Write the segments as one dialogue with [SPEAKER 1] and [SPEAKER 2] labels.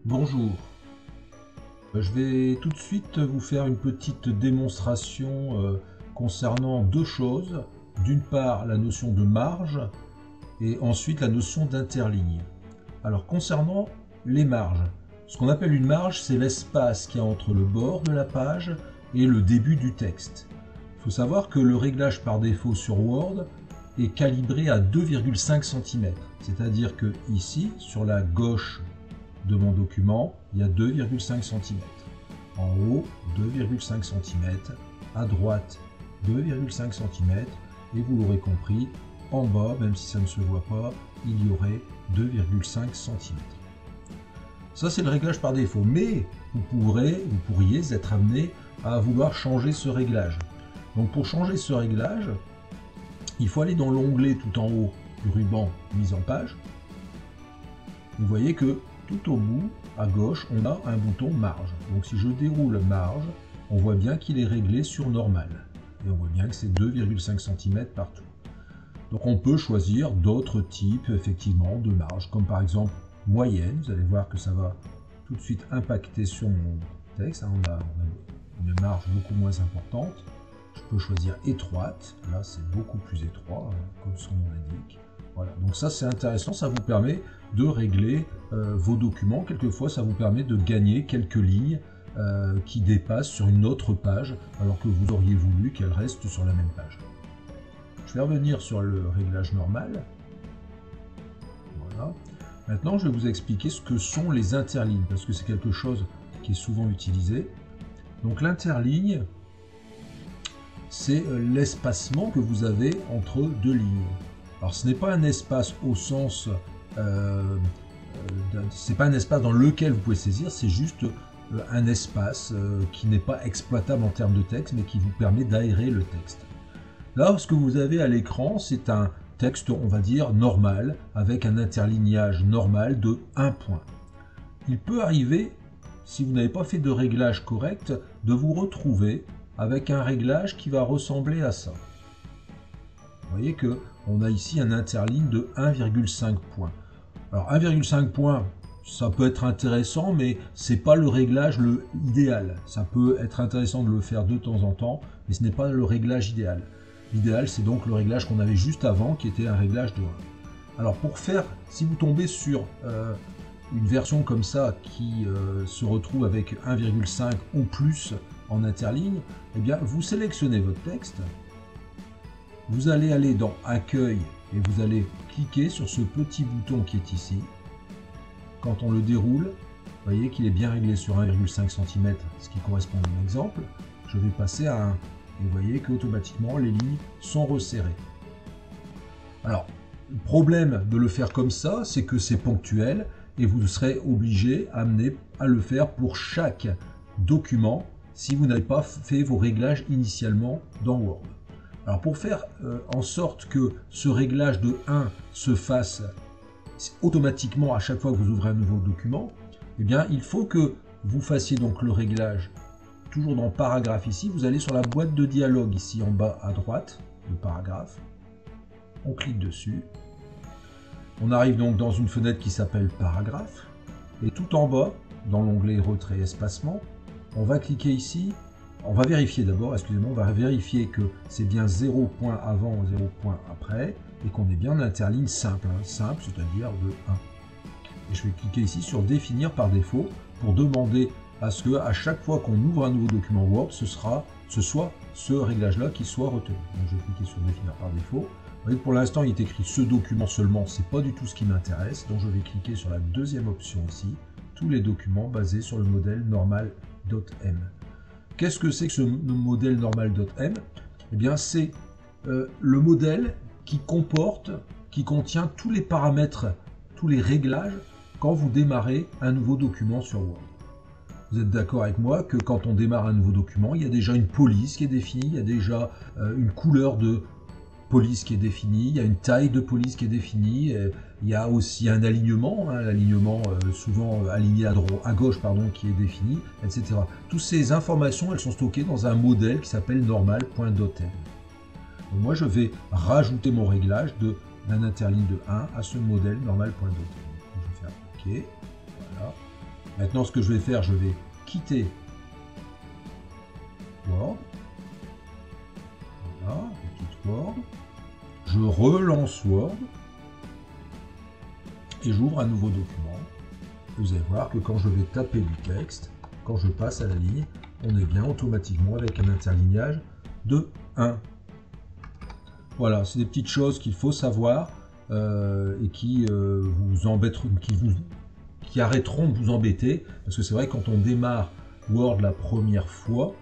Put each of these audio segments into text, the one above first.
[SPEAKER 1] Bonjour, je vais tout de suite vous faire une petite démonstration concernant deux choses. D'une part, la notion de marge et ensuite la notion d'interligne. Alors concernant les marges, ce qu'on appelle une marge, c'est l'espace qu'il y a entre le bord de la page et le début du texte. Il faut savoir que le réglage par défaut sur Word est calibré à 2,5 cm. C'est-à-dire que ici, sur la gauche de mon document, il y a 2,5 cm. En haut, 2,5 cm. À droite, 2,5 cm. Et vous l'aurez compris, en bas, même si ça ne se voit pas, il y aurait 2,5 cm. Ça, c'est le réglage par défaut. Mais vous pourriez être amené à vouloir changer ce réglage. Donc pour changer ce réglage, il faut aller dans l'onglet tout en haut du ruban mise en page. Vous voyez que tout au bout, à gauche, on a un bouton marge. Donc si je déroule marge, on voit bien qu'il est réglé sur normal. Et on voit bien que c'est 2,5 cm partout. Donc on peut choisir d'autres types, effectivement, de marge, comme par exemple moyenne. Vous allez voir que ça va tout de suite impacter sur mon texte. On a une marge beaucoup moins importante. Je peux choisir étroite. Là, c'est beaucoup plus étroit, comme son nom l'indique. Voilà, donc ça c'est intéressant, ça vous permet de régler vos documents. Quelquefois, ça vous permet de gagner quelques lignes qui dépassent sur une autre page, alors que vous auriez voulu qu'elles restent sur la même page. Je vais revenir sur le réglage normal. Voilà. Maintenant, je vais vous expliquer ce que sont les interlignes, parce que c'est quelque chose qui est souvent utilisé. Donc l'interligne, c'est l'espacement que vous avez entre deux lignes. Alors ce n'est pas un espace au sens, c'est pas un espace dans lequel vous pouvez saisir, c'est juste un espace qui n'est pas exploitable en termes de texte, mais qui vous permet d'aérer le texte. Là, ce que vous avez à l'écran, c'est un texte, on va dire, normal, avec un interlignage normal de 1 point. Il peut arriver, si vous n'avez pas fait de réglage correct, de vous retrouver avec un réglage qui va ressembler à ça. Vous voyez qu'on a ici un interligne de 1,5 points. Alors 1,5 points, ça peut être intéressant, mais ce n'est pas le réglage idéal. Ça peut être intéressant de le faire de temps en temps, mais ce n'est pas le réglage idéal. L'idéal, c'est donc le réglage qu'on avait juste avant, qui était un réglage de 1. Alors pour faire, si vous tombez sur une version comme ça, qui se retrouve avec 1,5 ou plus en interligne, eh bien vous sélectionnez votre texte, vous allez aller dans Accueil et vous allez cliquer sur ce petit bouton qui est ici. Quand on le déroule, vous voyez qu'il est bien réglé sur 1,5 cm, ce qui correspond à mon exemple. Je vais passer à 1 et vous voyez qu'automatiquement les lignes sont resserrées. Alors, le problème de le faire comme ça, c'est que c'est ponctuel et vous serez amené à le faire pour chaque document si vous n'avez pas fait vos réglages initialement dans Word. Alors pour faire en sorte que ce réglage de 1 se fasse automatiquement à chaque fois que vous ouvrez un nouveau document, eh bien il faut que vous fassiez donc le réglage toujours dans paragraphe ici. Vous allez sur la boîte de dialogue ici en bas à droite, le paragraphe. On clique dessus. On arrive donc dans une fenêtre qui s'appelle paragraphe. Et tout en bas, dans l'onglet retrait espacement, on va cliquer ici, on va vérifier d'abord, excusez-moi, on va vérifier que c'est bien 0 point avant, 0 point après, et qu'on est bien en interligne simple, simple, c'est-à-dire de 1. Et je vais cliquer ici sur définir par défaut, pour demander à ce que à chaque fois qu'on ouvre un nouveau document Word, ce soit ce réglage-là qui soit retenu. Donc je vais cliquer sur définir par défaut. Vous voyez que pour l'instant il est écrit ce document seulement, c'est pas du tout ce qui m'intéresse, donc je vais cliquer sur la deuxième option ici, tous les documents basés sur le modèle normal.m. Qu'est-ce que c'est que ce modèle normal.m? Eh bien, c'est le modèle qui contient tous les paramètres, tous les réglages quand vous démarrez un nouveau document sur Word. Vous êtes d'accord avec moi que quand on démarre un nouveau document, il y a déjà une police qui est définie, il y a déjà une couleur de police qui est définie, il y a une taille de police qui est définie, il y a aussi un alignement, l'alignement souvent aligné à gauche qui est défini, etc. Toutes ces informations, elles sont stockées dans un modèle qui s'appelle normal.m. Donc moi, je vais rajouter mon réglage d'un interligne de 1 à ce modèle normal.m. Je vais faire OK, voilà. Maintenant, ce que je vais faire, je vais quitter Word. Voilà, je quitte Word. Je relance Word. Et j'ouvre un nouveau document. Vous allez voir que quand je vais taper du texte, quand je passe à la ligne, on est bien automatiquement avec un interlignage de 1. Voilà, c'est des petites choses qu'il faut savoir et qui vous embêteront, qui arrêteront de vous embêter, parce que c'est vrai que quand on démarre Word la première fois,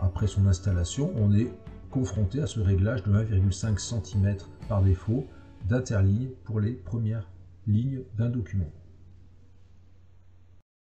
[SPEAKER 1] après son installation, on est confronté à ce réglage de 1,5 cm par défaut d'interligne pour les premières lignes d'un document.